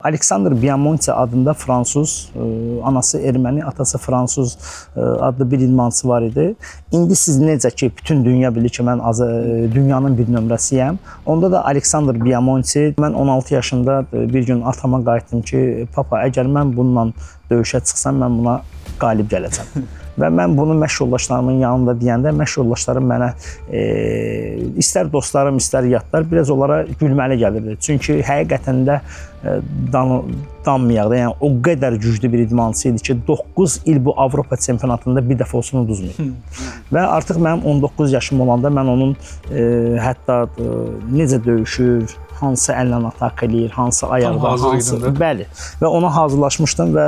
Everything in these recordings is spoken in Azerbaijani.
Aleksandr Biamonti adında Fransız, anası erməni, atası Fransız adlı bir idmançısı var idi. İndi siz necə ki, bütün dünya bilir ki, mən dünyanın bir nömrəsiyəm. Onda da Aleksandr Biamonti, mən 16 yaşında bir gün atama qayıtdım ki, papa, əgər mən bununla döyüşə çıxsam, mən buna qalib gələcəm. Və mən bunu məşq yoldaşlarımın yanında deyəndə, məşq yoldaşlarım mənə istər dostlarım, istər yadlar, biraz onlara gülməli gəlirdi. Çünki həqiqətən də danmayaq da, yəni o qədər güclü bir idmançı idi ki, 9 il bu Avropa çempionatında bir dəfə olsun uduzmayıb. Və artıq mənim 19 yaşım olanda mən onun hətta necə döyüşür, hansı əllə atak eləyir, hansı ayaqda, hansı... Bəli. Və ona hazırlaşmışdım və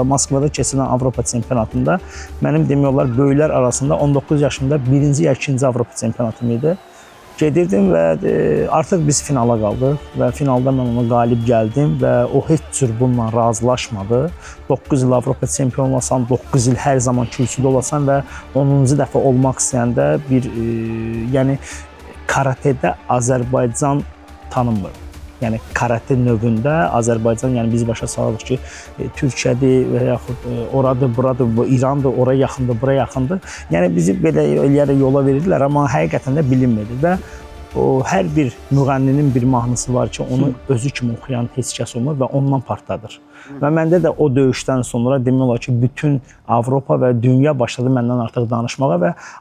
Moskvada keçirilən Avropa çempionatında mənim demək olar böyüklər arasında 19 yaşımda birinci ya ikinci Avropa çempionatım idi. Gedirdim və artıq biz finala qaldıq və finalda mən ona qalib gəldim və o heç cür bununla razılaşmadı. 9 il Avropa çempionu olasan, 9 il hər zaman kürsüdə olasan və 10-cu dəfə olmaq istəyəndə bir, yəni karatedə Azərbaycan tanınmır. Yəni karate növündə Azərbaycan, yəni biz başa salırıq ki, Türkiyədir və yaxud oradır, buradır, İrandır, ora yaxındır, bura yaxındır. Yəni bizi belə eləyərək yola verirdilər, amma həqiqətən də bilinmirdi və o hər bir müğənninin bir mahnısı var ki, onu özü kimi oxuyan heç kəs olmur və ondan partladır. Və məndə də o döyüşdən sonra demək olar ki, bütün Avropa və dünya başladı məndən artıq danışmağa və